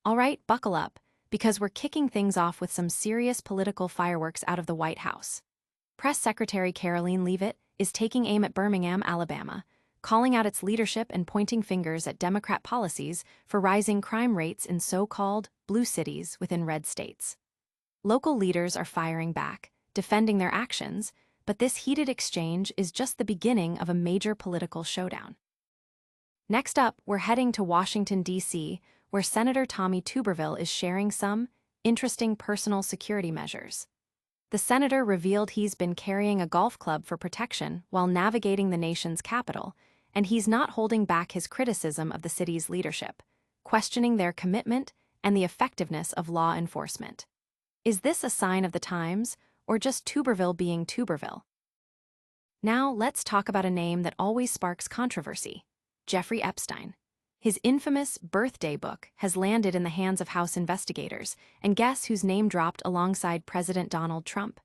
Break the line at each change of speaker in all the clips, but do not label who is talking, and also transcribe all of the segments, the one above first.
All right, buckle up, because we're kicking things off with some serious political fireworks out of the White House. Press Secretary Karoline Leavitt is taking aim at Birmingham, Alabama, calling out its leadership and pointing fingers at Democrat policies for rising crime rates in so-called blue cities within red states. Local leaders are firing back, defending their actions, but this heated exchange is just the beginning of a major political showdown. Next up, we're heading to Washington, D.C., where Senator Tommy Tuberville is sharing some interesting personal security measures. The senator revealed he's been carrying a golf club for protection while navigating the nation's capital, and he's not holding back his criticism of the city's leadership, questioning their commitment and the effectiveness of law enforcement. Is this a sign of the times, or just Tuberville being Tuberville? Now let's talk about a name that always sparks controversy: Jeffrey Epstein. His infamous birthday book has landed in the hands of House investigators, and guess whose name dropped alongside President Donald Trump?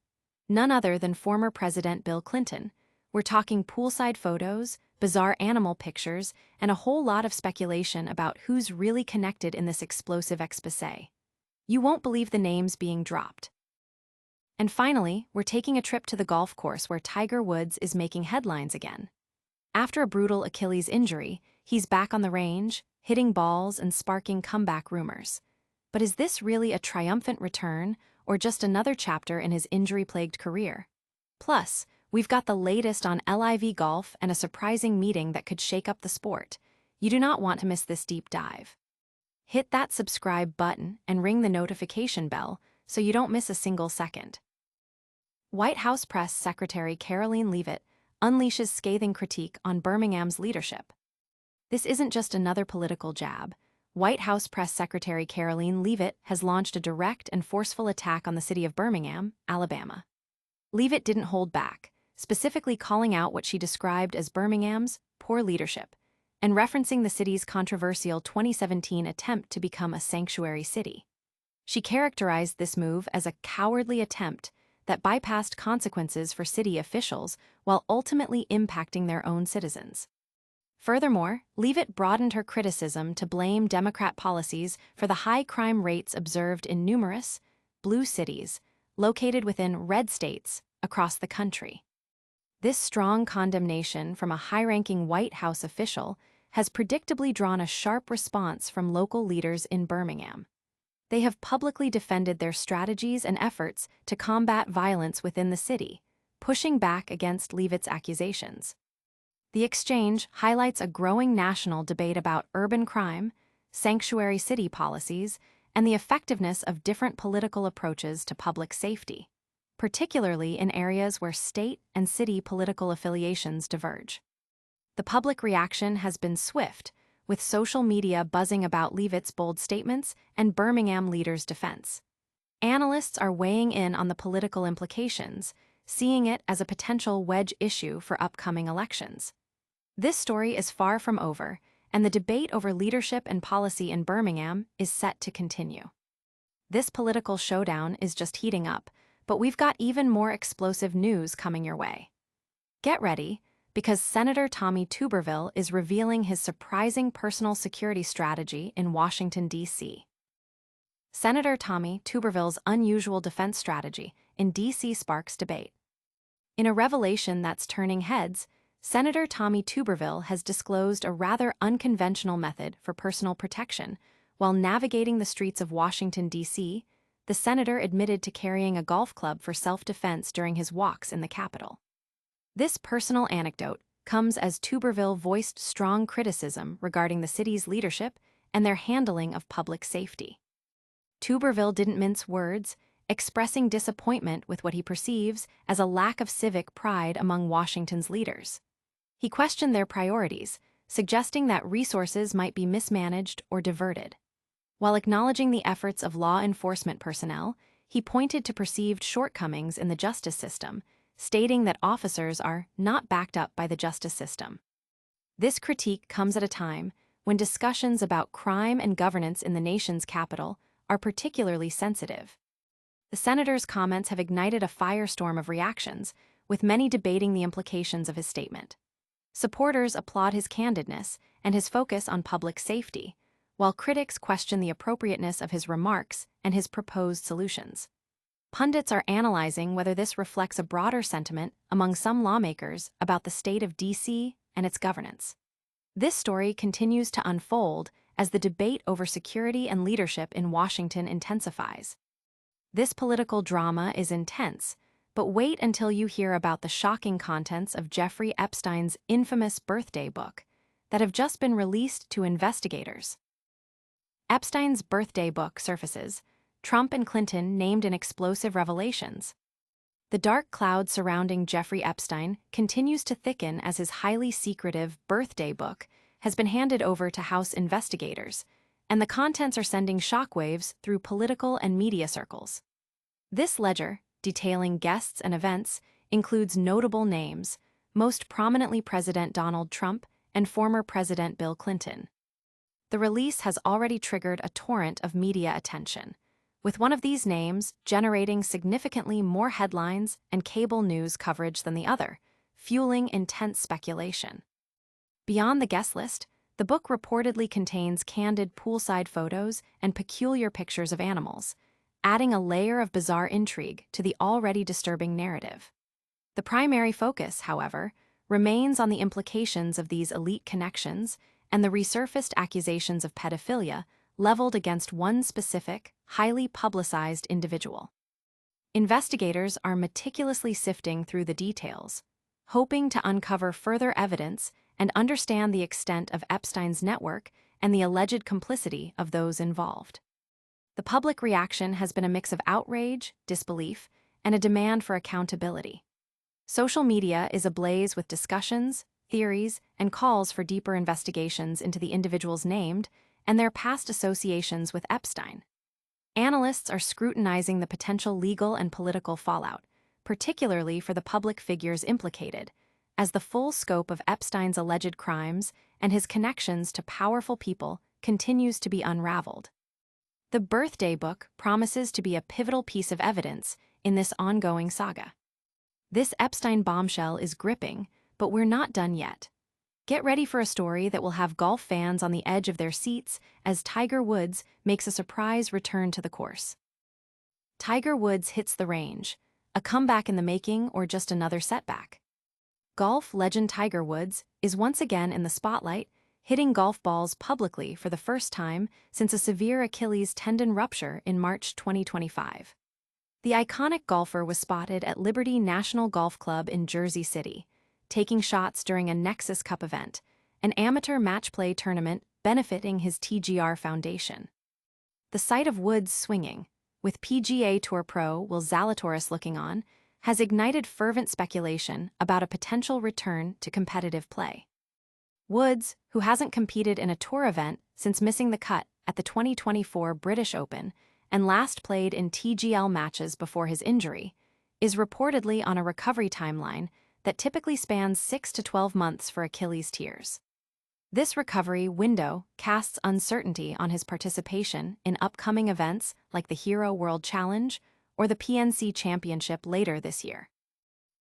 None other than former President Bill Clinton. We're talking poolside photos, bizarre animal pictures, and a whole lot of speculation about who's really connected in this explosive exposé. You won't believe the names being dropped. And finally, we're taking a trip to the golf course where Tiger Woods is making headlines again. After a brutal Achilles injury, he's back on the range, hitting balls and sparking comeback rumors. But is this really a triumphant return, or just another chapter in his injury-plagued career? Plus, we've got the latest on LIV golf and a surprising meeting that could shake up the sport. You do not want to miss this deep dive. Hit that subscribe button and ring the notification bell so you don't miss a single second. White House Press Secretary Karoline Leavitt unleashes scathing critique on Birmingham's leadership. This isn't just another political jab. White House Press Secretary Karoline Leavitt has launched a direct and forceful attack on the city of Birmingham, Alabama. Leavitt didn't hold back, specifically calling out what she described as Birmingham's poor leadership, and referencing the city's controversial 2017 attempt to become a sanctuary city. She characterized this move as a cowardly attempt that bypassed consequences for city officials while ultimately impacting their own citizens. Furthermore, Leavitt broadened her criticism to blame Democrat policies for the high crime rates observed in numerous blue cities located within red states across the country. This strong condemnation from a high-ranking White House official has predictably drawn a sharp response from local leaders in Birmingham. They have publicly defended their strategies and efforts to combat violence within the city, pushing back against Leavitt's accusations. The exchange highlights a growing national debate about urban crime, sanctuary city policies, and the effectiveness of different political approaches to public safety, particularly in areas where state and city political affiliations diverge. The public reaction has been swift, with social media buzzing about Leavitt's bold statements and Birmingham leaders' defense. Analysts are weighing in on the political implications, seeing it as a potential wedge issue for upcoming elections. This story is far from over, and the debate over leadership and policy in Birmingham is set to continue. This political showdown is just heating up, but we've got even more explosive news coming your way. Get ready, because Senator Tommy Tuberville is revealing his surprising personal security strategy in Washington, D.C. Senator Tommy Tuberville's unusual defense strategy in D.C. sparks debate. In a revelation that's turning heads, Senator Tommy Tuberville has disclosed a rather unconventional method for personal protection. While navigating the streets of Washington, D.C., the senator admitted to carrying a golf club for self-defense during his walks in the Capitol. This personal anecdote comes as Tuberville voiced strong criticism regarding the city's leadership and their handling of public safety. Tuberville didn't mince words, expressing disappointment with what he perceives as a lack of civic pride among Washington's leaders. He questioned their priorities, suggesting that resources might be mismanaged or diverted. While acknowledging the efforts of law enforcement personnel, he pointed to perceived shortcomings in the justice system, stating that officers are not backed up by the justice system. This critique comes at a time when discussions about crime and governance in the nation's capital are particularly sensitive. The senator's comments have ignited a firestorm of reactions, with many debating the implications of his statement. Supporters applaud his candidness and his focus on public safety, while critics question the appropriateness of his remarks and his proposed solutions. Pundits are analyzing whether this reflects a broader sentiment among some lawmakers about the state of D.C. and its governance. This story continues to unfold as the debate over security and leadership in Washington intensifies. This political drama is intense, but wait until you hear about the shocking contents of Jeffrey Epstein's infamous birthday book that have just been released to investigators. Epstein's birthday book surfaces. Trump and Clinton named in explosive revelations. The dark cloud surrounding Jeffrey Epstein continues to thicken as his highly secretive birthday book has been handed over to House investigators, and the contents are sending shockwaves through political and media circles. This ledger, detailing guests and events, includes notable names, most prominently President Donald Trump and former President Bill Clinton. The release has already triggered a torrent of media attention, with one of these names generating significantly more headlines and cable news coverage than the other, fueling intense speculation. Beyond the guest list, the book reportedly contains candid poolside photos and peculiar pictures of animals, adding a layer of bizarre intrigue to the already disturbing narrative. The primary focus, however, remains on the implications of these elite connections and the resurfaced accusations of pedophilia leveled against one specific, highly publicized individual. Investigators are meticulously sifting through the details, hoping to uncover further evidence and understand the extent of Epstein's network and the alleged complicity of those involved. The public reaction has been a mix of outrage, disbelief, and a demand for accountability. Social media is ablaze with discussions, theories, and calls for deeper investigations into the individuals named and their past associations with Epstein. Analysts are scrutinizing the potential legal and political fallout, particularly for the public figures implicated, as the full scope of Epstein's alleged crimes and his connections to powerful people continues to be unraveled. The birthday book promises to be a pivotal piece of evidence in this ongoing saga. This Epstein bombshell is gripping, but we're not done yet. Get ready for a story that will have golf fans on the edge of their seats as Tiger Woods makes a surprise return to the course. Tiger Woods hits the range, a comeback in the making or just another setback. Golf legend Tiger Woods is once again in the spotlight, hitting golf balls publicly for the first time since a severe Achilles tendon rupture in March 2025. The iconic golfer was spotted at Liberty National Golf Club in Jersey City, taking shots during a Nexus Cup event, an amateur match play tournament benefiting his TGR Foundation. The sight of Woods swinging, with PGA Tour pro Will Zalatoris looking on, has ignited fervent speculation about a potential return to competitive play. Woods, who hasn't competed in a tour event since missing the cut at the 2024 British Open and last played in TGL matches before his injury, is reportedly on a recovery timeline that typically spans 6 to 12 months for Achilles tears. This recovery window casts uncertainty on his participation in upcoming events like the Hero World Challenge or the PNC Championship later this year.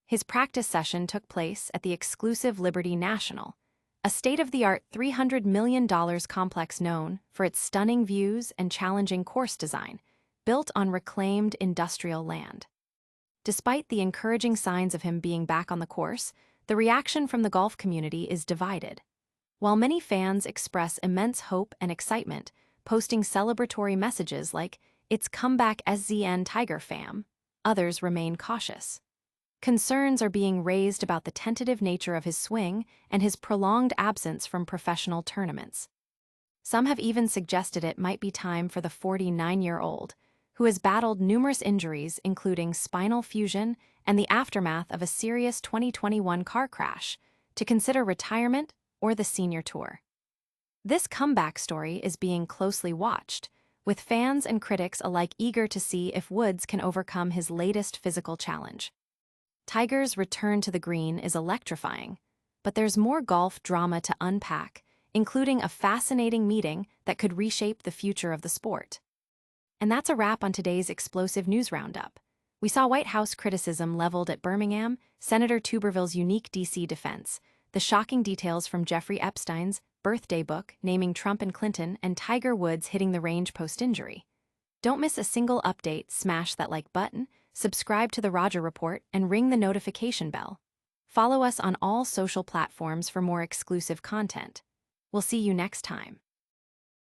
His practice session took place at the exclusive Liberty National, a state-of-the-art $300 million complex known for its stunning views and challenging course design, built on reclaimed industrial land. Despite the encouraging signs of him being back on the course, the reaction from the golf community is divided. While many fans express immense hope and excitement, posting celebratory messages like, "It's comeback SZN Tiger fam," others remain cautious. Concerns are being raised about the tentative nature of his swing and his prolonged absence from professional tournaments. Some have even suggested it might be time for the 49-year-old, who has battled numerous injuries including spinal fusion and the aftermath of a serious 2021 car crash, to consider retirement or the senior tour. This comeback story is being closely watched, with fans and critics alike eager to see if Woods can overcome his latest physical challenge. Tiger's return to the green is electrifying, but there's more golf drama to unpack, including a fascinating meeting that could reshape the future of the sport. And that's a wrap on today's explosive news roundup. We saw White House criticism leveled at Birmingham, Senator Tuberville's unique D.C. defense, the shocking details from Jeffrey Epstein's birthday book naming Trump and Clinton, and Tiger Woods hitting the range post-injury. Don't miss a single update. Smash that like button, subscribe to The Roger Report, and ring the notification bell. Follow us on all social platforms for more exclusive content. We'll see you next time.